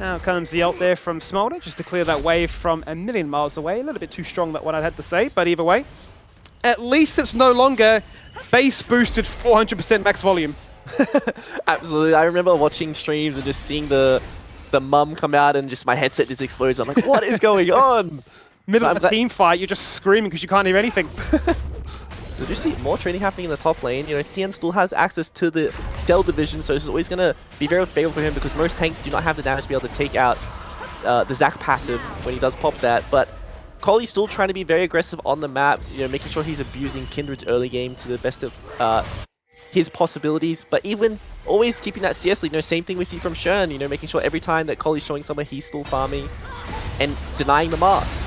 A: Now comes the ult there from Smolder, just to clear that wave from a million miles away. A little bit too strong, that one, I'd have to say, but either way, at least it's no longer base boosted 400% max volume.
B: Absolutely. I remember watching streams and just seeing the mum come out and just my headset just explodes. I'm like, what is going on?
A: Middle of a team fight, you're just screaming because you can't hear anything.
B: You'll just see more trading happening in the top lane. You know, Tien still has access to the Cell division, so this is always going to be very favorable for him because most tanks do not have the damage to be able to take out the Zac passive when he does pop that. But Colley's still trying to be very aggressive on the map, you know, making sure he's abusing Kindred's early game to the best of his possibilities. But even always keeping that CS lead, you know, same thing we see from Shern, you know, making sure every time that Colley's showing somewhere he's still farming and denying the marks.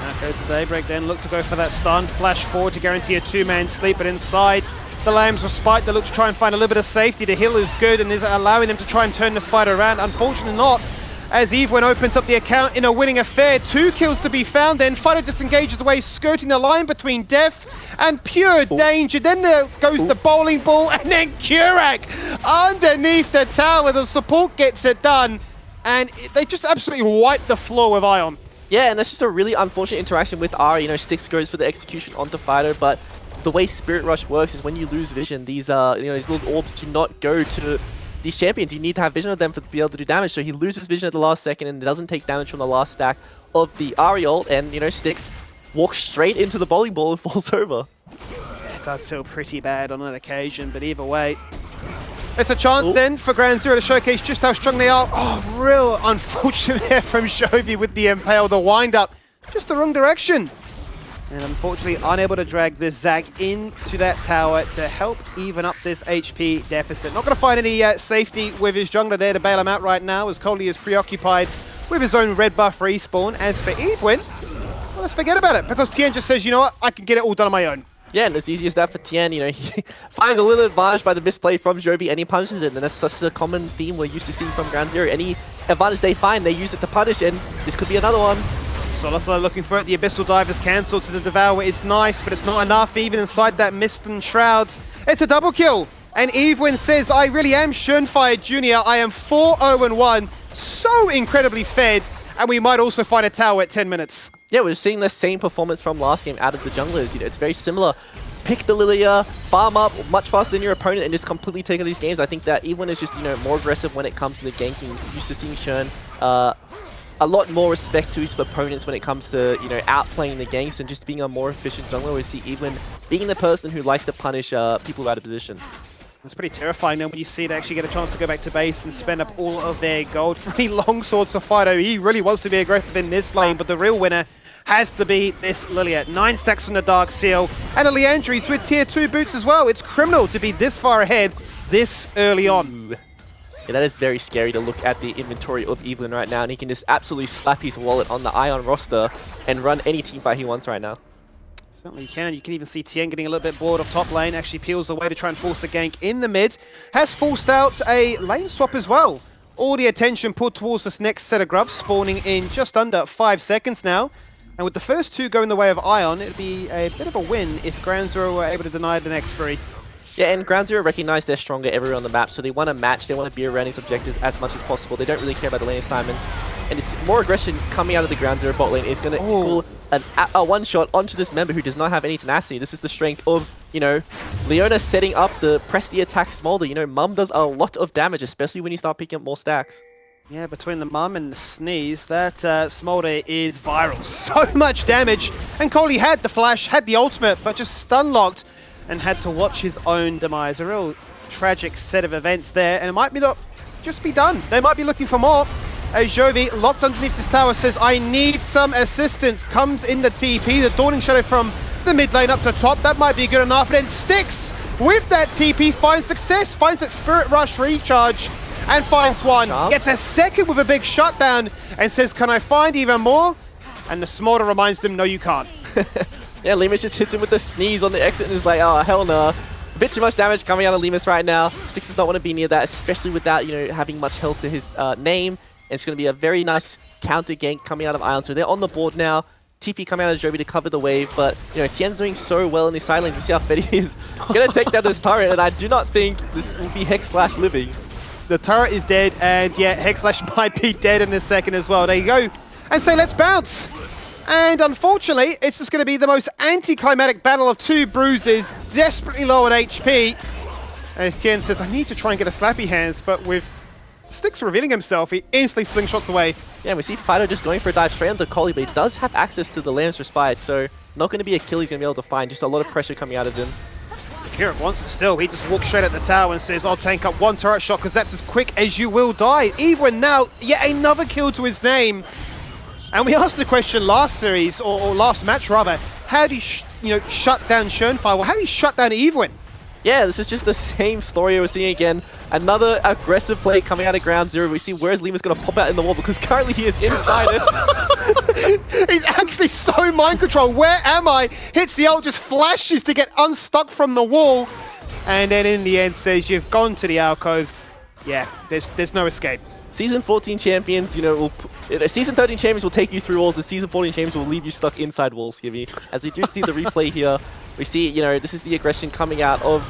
A: Now goes the Daybreak then, look to go for that stun, flash forward to guarantee a two-man sleep, but inside the Lamb's Respite, they look to try and find a little bit of safety. The heal is good and is allowing them to try and turn this fight around. Unfortunately not, as Evelyn opens up the account in a winning affair. 2 kills to be found then. Fighter disengages away, skirting the line between Death and Pure Danger. Then there goes the bowling ball, and then Kurak underneath the tower. The support gets it done, and they just absolutely wipe the floor with Ion.
B: Yeah, and that's just a really unfortunate interaction with Ari. You know, Styx goes for the execution onto Fido, but the way Spirit Rush works is when you lose vision, these these little orbs do not go to these champions. You need to have vision of them to be able to do damage. So he loses vision at the last second and doesn't take damage from the last stack of the Ari ult, and you know, Styx walks straight into the bowling ball and falls over.
A: Yeah, it does feel pretty bad on that occasion, but either way, it's a chance then for Ground Zero to showcase just how strong they are. Oh, real unfortunate there from Shovi with the Impale, the wind-up, just the wrong direction. And unfortunately unable to drag this Zac into that tower to help even up this HP deficit. Not going to find any safety with his jungler there to bail him out right now, as Coley is preoccupied with his own red buff respawn. As for Edwin, well, let's forget about it, because Tien just says, you know what, I can get it all done on my own.
B: Yeah, and as easy as that for Tien, you know, he finds a little advantage by the misplay from Jovi and he punishes it, and that's such a common theme we're used to seeing from Ground Zero. Any advantage they find, they use it to punish, and this could be another one.
A: Solithar looking for it, the Abyssal Dive is cancelled, so the Devour is nice, but it's not enough, even inside that Mist and Shrouds. It's a double kill, and Evelyn says, I really am Schönfire Jr., I am 4-0-1, so incredibly fed, and we might also find a tower at 10 minutes.
B: Yeah, we're seeing the same performance from last game out of the junglers. You know, it's very similar. Pick the Lilia, farm up much faster than your opponent, and just completely take on these games. I think that Evelyn is just, you know, more aggressive when it comes to the ganking. Used to seeing Shern a lot more respect to his opponents when it comes to, you know, outplaying the ganks and just being a more efficient jungler. We see Evelyn being the person who likes to punish people out of position.
A: It's pretty terrifying then when you see they actually get a chance to go back to base and spend up all of their gold. 3 long swords for Fido. He really wants to be aggressive in this lane, but the real winner has to be this Lilia. 9 stacks from the Dark Seal, and a Leandries with tier 2 boots as well. It's criminal to be this far ahead this early on.
B: Ooh. Yeah, that is very scary to look at the inventory of Evelyn right now, and he can just absolutely slap his wallet on the Ion roster and run any teamfight he wants right now.
A: Certainly can. You can even see Tien getting a little bit bored of top lane, actually peels away to try and force the gank in the mid. Has forced out a lane swap as well. All the attention put towards this next set of grubs, spawning in just under 5 seconds now. And with the first 2 going the way of Ion, it'd be a bit of a win if Ground Zero were able to deny the next 3.
B: Yeah, and Ground Zero recognize they're stronger everywhere on the map, so they want to match, they want to be around these objectives as much as possible. They don't really care about the lane assignments. And it's more aggression coming out of the Ground Zero bot lane is going to equal a one-shot onto this member who does not have any tenacity. This is the strength of, you know, Leona setting up the press the attack Smolder. You know, Mum does a lot of damage, especially when you start picking up more stacks.
A: Yeah, between the Mum and the Sneeze, that Smolder is viral. So much damage. And Coley had the flash, had the ultimate, but just stun-locked and had to watch his own demise. A real tragic set of events there, and it might be not just be done. They might be looking for more. As Jovi, locked underneath this tower, says, I need some assistance. Comes in the TP, the Dawning Shadow from the mid lane up to top. That might be good enough. And then Styx with that TP, finds success, finds that Spirit Rush recharge, and finds one. Gets a second with a big shutdown, and says, can I find even more? And the Smolder reminds them, no, you can't.
B: Yeah, Lemus just hits him with the Sneeze on the exit and is like, oh, hell no. A bit too much damage coming out of Lemus right now. Styx does not want to be near that, especially without, you know, having much health to his name. And it's going to be a very nice counter gank coming out of Ion. So they're on the board now. TP coming out of Jovi to cover the wave, but, you know, Tien's doing so well in the side lane. You see how fed he is. Going to take down this turret, and I do not think this will be Hexflash living.
A: The turret is dead, and yeah, Hexflash might be dead in a second as well. There you go. And say, let's bounce. And unfortunately, it's just going to be the most anticlimactic battle of 2 bruises, desperately low on HP. As Tien says, I need to try and get a slappy hands, but with Styx revealing himself, he instantly slingshots away.
B: Yeah, we see Fido just going for a dive straight onto Coley, but he does have access to the Lamb's Respite, so not going to be a kill he's going to be able to find. Just a lot of pressure coming out of him.
A: Kieran wants it still. He just walks straight at the tower and says, I'll tank up one turret shot because that's as quick as you will die. Even now, yet another kill to his name. And we asked the question last series, or last match rather, how do you shut down Schoenfire? Well, how do you shut down Evelyn?
B: Yeah, this is just the same story we're seeing again. Another aggressive play coming out of ground zero. We see where's Lima's going to pop out in the wall because currently he is inside it.
A: He's actually so mind control. Where am I? Hits the ult, just flashes to get unstuck from the wall. And then in the end says, you've gone to the alcove. Yeah, there's no escape.
B: Season 14 champions, Season 13 champions will take you through walls. The Season 14 champions will leave you stuck inside walls, Gibby. As we do see the replay here, we see, this is the aggression coming out of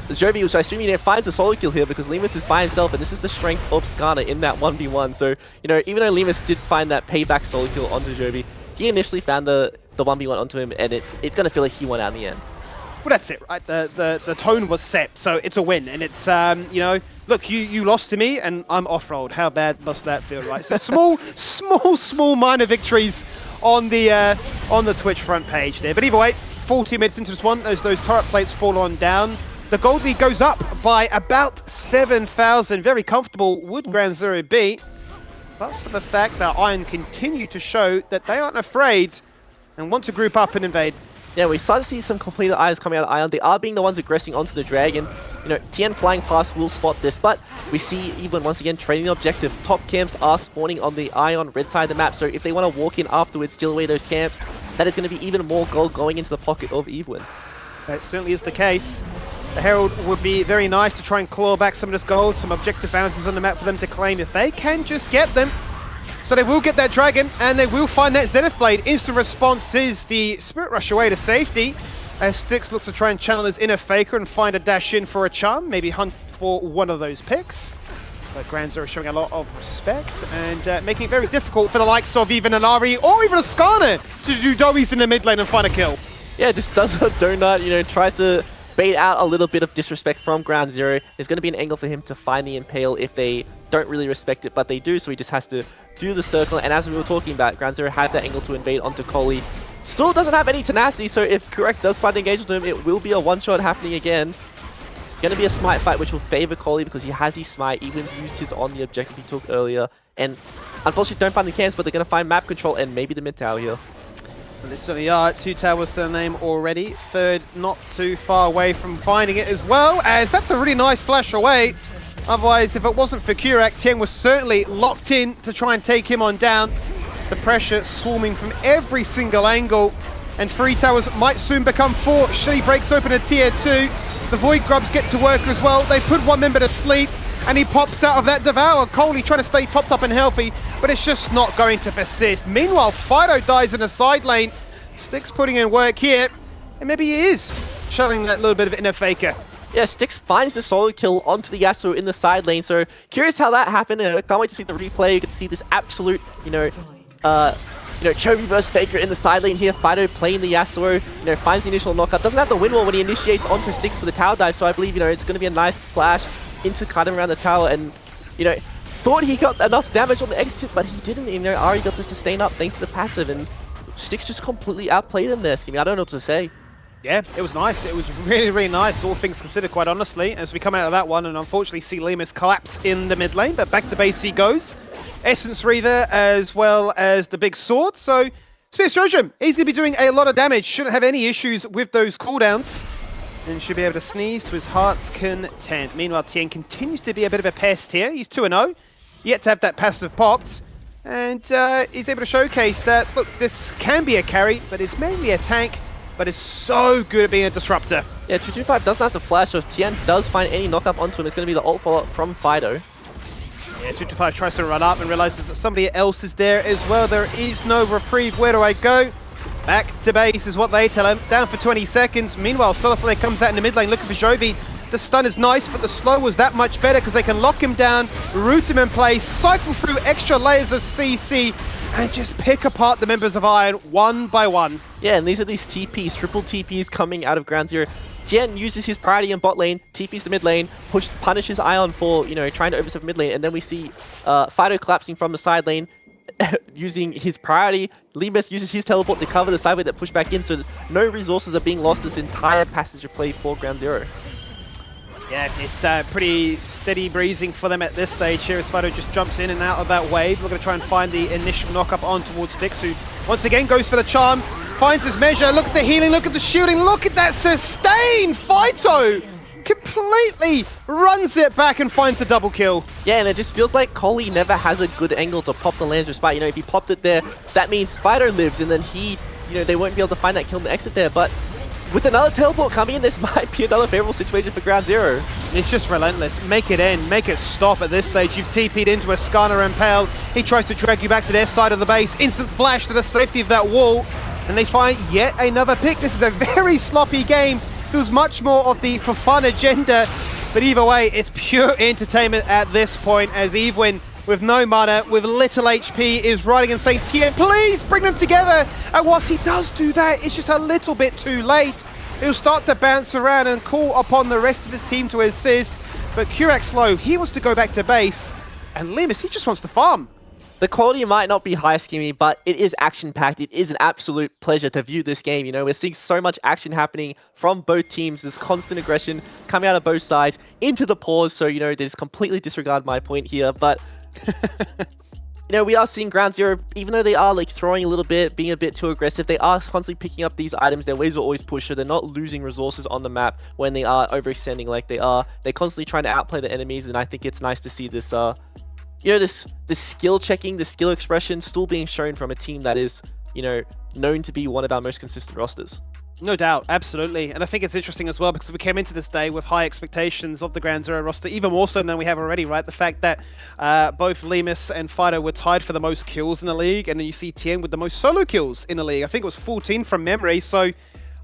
B: Jovi, which I assume, finds a solo kill here because Lemus is by himself, and this is the strength of Skarner in that 1v1. So, even though Lemus did find that payback solo kill onto Jovi, he initially found the 1v1 onto him, and it's going to feel like he won out in the end.
A: Well, that's it, right? The tone was set, so it's a win. And it's, look, you lost to me, and I'm off-rolled. How bad must that feel, right? So small minor victories on the Twitch front page there. But either way, 40 minutes into this one, as those turret plates fall on down, the gold lead goes up by about 7,000. Very comfortable would Ground Zero be, but for the fact that Iron continue to show that they aren't afraid and want to group up and invade.
B: Yeah, we start to see some completed eyes coming out of Ion. They are being the ones aggressing onto the Dragon. Tien flying past will spot this, but we see even once again trading the objective. Top camps are spawning on the Ion red side of the map, so if they want to walk in afterwards, steal away those camps, that is going to be even more gold going into the pocket of Evelyn.
A: That certainly is the case. The Herald would be very nice to try and claw back some of this gold, some objective bounties on the map for them to claim if they can just get them. So they will get that Dragon, and they will find that Zenith Blade. Instant response is the Spirit Rush away to safety, as Styx looks to try and channel his inner Faker and find a dash in for a charm, maybe hunt for one of those picks. But Ground Zero showing a lot of respect and making it very difficult for the likes of even an Ari or even a Skarner to do doughies in the mid lane and find a kill.
B: Yeah, just does a donut, tries to bait out a little bit of disrespect from Ground Zero. There's going to be an angle for him to find the Impale if they don't really respect it, but they do, so he just has to do the circle. And as we were talking about, Ground Zero has that angle to invade onto Coley. Still doesn't have any tenacity, so if Correct does find the engagement to him, it will be a one-shot happening again. Going to be a smite fight, which will favor Coley because he has his smite, even used his on the objective he took earlier. And unfortunately don't find the camps, but they're going to find map control and maybe the mid tower here.
A: Well, they certainly are. 2 towers to the name already. Third not too far away from finding it as well, as that's a really nice flash away. Otherwise, if it wasn't for Kurak, Tien was certainly locked in to try and take him on down. The pressure swarming from every single angle, and 3 towers might soon become 4. Shelly breaks open a tier 2. The Void Grubs get to work as well. They put one member to sleep, and he pops out of that Devour. Coley trying to stay topped up and healthy, but it's just not going to persist. Meanwhile, Fido dies in a side lane. Styx putting in work here, and maybe he is channeling that little bit of inner Faker.
B: Yeah, Styx finds the solo kill onto the Yasuo in the side lane, so curious how that happened. I can't wait to see the replay. You can see this absolute, Chovy versus Faker in the side lane here. Fido playing the Yasuo, finds the initial knockup. Doesn't have the win wall when he initiates onto Styx for the tower dive, so I believe, it's going to be a nice flash into kind of around the tower, and, thought he got enough damage on the exit, but he didn't. Ari got to sustain up thanks to the passive, and Styx just completely outplayed him there, Skimmy. I don't know what to say.
A: Yeah, it was nice. It was really, really nice, all things considered, quite honestly, as we come out of that one and unfortunately see Lemus collapse in the mid lane, but back to base he goes. Essence Reaver as well as the big sword, so Spear Surgeon, he's going to be doing a lot of damage, shouldn't have any issues with those cooldowns, and should be able to sneeze to his heart's content. Meanwhile, Tien continues to be a bit of a pest here. He's 2-0, yet to have that passive popped, and he's able to showcase that, look, this can be a carry, but it's mainly a tank, but is so good at being a disruptor.
B: Yeah, 225 doesn't have to flash, so if Tien does find any knockup onto him, it's going to be the ult follow-up from Fido.
A: Yeah, 225 tries to run up and realizes that somebody else is there as well. There is no reprieve. Where do I go? Back to base is what they tell him. Down for 20 seconds. Meanwhile, Soliflare comes out in the mid lane looking for Jovi. The stun is nice, but the slow was that much better because they can lock him down, root him in place, cycle through extra layers of CC, and just pick apart the members of Iron one by one.
B: Yeah, and these are these TPs, triple TPs coming out of Ground Zero. Tien uses his priority in bot lane, TPs the mid lane, punishes Ion for, trying to overstep mid lane, and then we see Fido collapsing from the side lane. using his priority. Limus uses his teleport to cover the sideway that pushed back in, so no resources are being lost this entire passage of play for Ground Zero.
A: Yeah, it's pretty steady breezing for them at this stage here as Fido just jumps in and out of that wave. We're going to try and find the initial knock-up on towards Styx, who once again goes for the charm, finds his measure. Look at the healing, look at the shooting, look at that sustain! Fido completely runs it back and finds a double kill.
B: Yeah, and it just feels like Coley never has a good angle to pop the Lancer spot. You know, if he popped it there, that means Fido lives, and then they won't be able to find that kill and exit there. But with another teleport coming in, this might be another favorable situation for Ground Zero.
A: It's just relentless. Make it end, make it stop at this stage. You've TP'd into a Skarner Impale. He tries to drag you back to their side of the base. Instant flash to the safety of that wall. And they find yet another pick. This is a very sloppy game. Feels much more of the for fun agenda. But either way, it's pure entertainment at this point as Evewin, with no mana, with little HP, is riding and saying, TN, please bring them together. And once he does do that, it's just a little bit too late. He'll start to bounce around and call upon the rest of his team to assist. But Kurak's low, he wants to go back to base. And Limus, he just wants to farm.
B: The quality might not be high, Skimmy, but it is action-packed. It is an absolute pleasure to view this game. You know, we're seeing so much action happening from both teams. There's constant aggression coming out of both sides into the pause. So, you know, they just completely disregard my point here. But, you know, we are seeing Ground Zero, even though they are like throwing a little bit, being a bit too aggressive, they are constantly picking up these items. Their waves are always pushed, so they're not losing resources on the map when they are overextending like they are. They're constantly trying to outplay the enemies, and I think it's nice to see this, you know, this skill checking, the skill expression still being shown from a team that is, you know, known to be one of our most consistent rosters.
A: No doubt, absolutely. And I think it's interesting as well because we came into this day with high expectations of the Ground Zero roster, even more so than we have already, right? The fact that both Limus and Fido were tied for the most kills in the league, and then you see TN with the most solo kills in the league. I think it was 14 from memory, so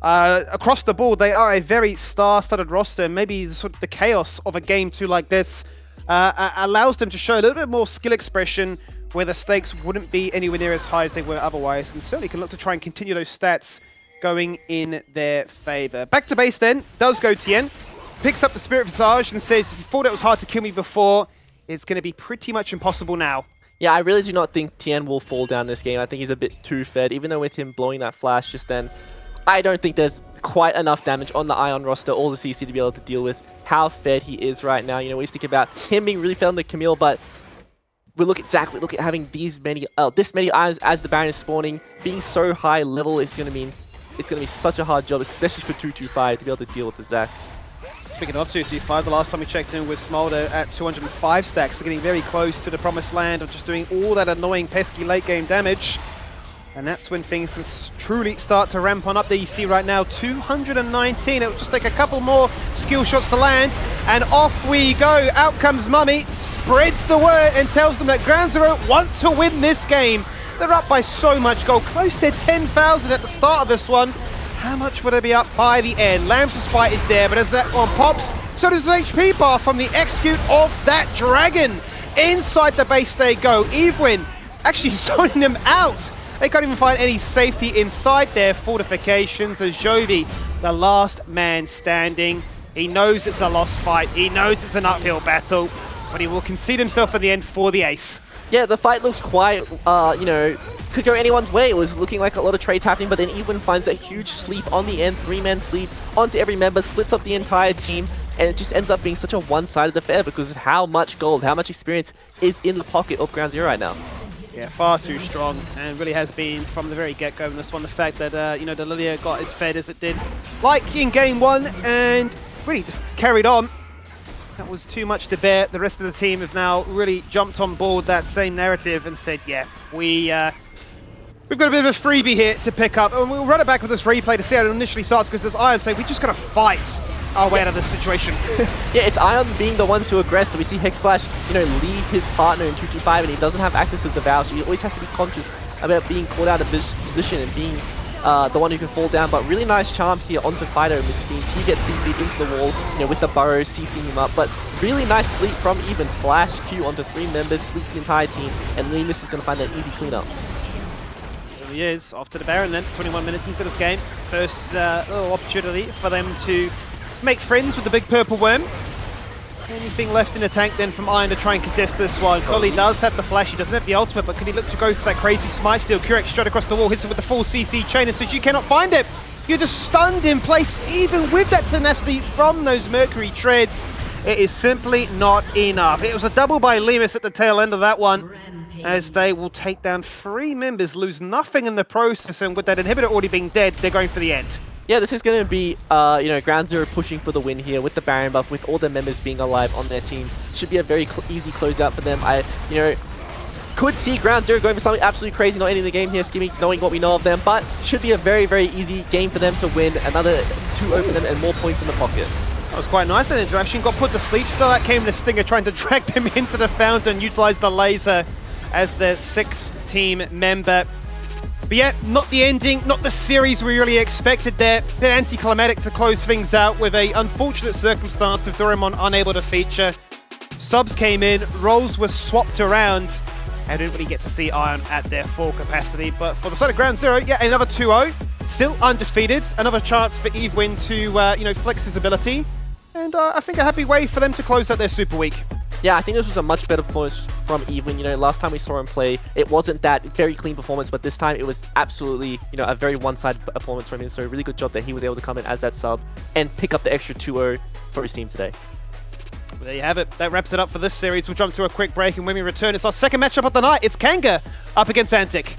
A: across the board, they are a very star-studded roster, and maybe sort of the chaos of a game 2 like this allows them to show a little bit more skill expression where the stakes wouldn't be anywhere near as high as they were otherwise, and certainly can look to try and continue those stats going in their favor. Back to base then, does go Tien, picks up the Spirit Visage and says, if you thought it was hard to kill me before, it's going to be pretty much impossible now.
B: Yeah, I really do not think Tien will fall down this game. I think he's a bit too fed, even though with him blowing that flash just then, I don't think there's quite enough damage on the Ion roster or the CC to be able to deal with how fed he is right now. You know, we think about him being really fed on the Camille, but we look at having this many Ions as the Baron is spawning, being so high level, it's going to be such a hard job, especially for 225 to be able to deal with the Zac.
A: Speaking of 225, the last time we checked in with Smolder at 205 stacks, so getting very close to the promised land of just doing all that annoying, pesky late game damage. And that's when things can truly start to ramp on up. There you see right now, 219. It will just take a couple more skill shots to land. And off we go. Out comes Mummy, spreads the word and tells them that Ground Zero want to win this game. They're up by so much gold, close to 10,000 at the start of this one. How much would they be up by the end? Lamb's Spite is there, but as that one pops, so does the HP bar from the execute of that dragon. Inside the base they go. Evewin actually zoning them out. They can't even find any safety inside their fortifications as Jovi, the last man standing. He knows it's a lost fight. He knows it's an uphill battle, but he will concede himself at the end for the ace.
B: Yeah, the fight looks quite, you know, could go anyone's way. It was looking like a lot of trades happening, but then Evelyn finds that huge sleep on the end, 3-man sleep onto every member, splits up the entire team, and it just ends up being such a one-sided affair because of how much gold, how much experience is in the pocket of Ground Zero right now.
A: Yeah, far too strong, and really has been from the very get-go in this one. The fact that, you know, the Lilia got as fed as it did, like in game 1, and really just carried on. That was too much to bear. The rest of the team have now really jumped on board that same narrative and said, yeah, we've got a bit of a freebie here to pick up, and we'll run it back with this replay to see how it initially starts, because as Ion say, we just got to fight our way out of this situation.
B: Yeah, it's Ion being the ones who aggress, so we see Hexflash, you know, leave his partner in 225, and he doesn't have access to Devour, so he always has to be conscious about being caught out of position and being the one who can fall down. But really nice charm here onto Fido, which means he gets CC'd into the wall, you know, with the burrow CCing him up. But really nice sleep from even Flash Q onto 3 members, sleeps the entire team, and Limus is going to find that easy cleanup.
A: So he is off to the Baron then, 21 minutes into this game. First little opportunity for them to make friends with the big purple worm. Anything left in the tank then from Iron to try and contest this one? Golly does have the flash, he doesn't have the ultimate, but can he look to go for that crazy smite steal? Kurek straight across the wall, hits it with the full CC chain and says you cannot find it. You're just stunned in place, even with that tenacity from those Mercury treads. It is simply not enough. It was a double by Lemus at the tail end of that one, as they will take down 3 members, lose nothing in the process, and with that inhibitor already being dead, they're going for the end.
B: Yeah, this is going to be, Ground Zero pushing for the win here with the Baron buff, with all their members being alive on their team. Should be a very easy closeout for them. I could see Ground Zero going for something absolutely crazy, not ending the game here, Skimmy, knowing what we know of them, but should be a very, very easy game for them to win. Another 2-0 for them and more points in the pocket.
A: That was quite nice, that interaction. Got put to sleep. Still, that came the Stinger trying to drag them into the fountain and utilize the laser as their 6th team member. But yeah, not the ending, not the series we really expected there. Bit anticlimactic to close things out with a unfortunate circumstance of Doraemon unable to feature. Subs came in, roles were swapped around, and didn't really get to see Iron at their full capacity. But for the side of Ground Zero, yeah, another 2-0. Still undefeated. Another chance for Evewin to, flex his ability. And I think a happy way for them to close out their Super Week.
B: Yeah, I think this was a much better performance from Evewin. Last time we saw him play, it wasn't that very clean performance, but this time it was absolutely, a very one-sided performance from him. So a really good job that he was able to come in as that sub and pick up the extra 2-0 for his team today.
A: Well, there you have it. That wraps it up for this series. We'll jump to a quick break, and when we return, it's our second matchup of the night. It's Kanga up against Antic.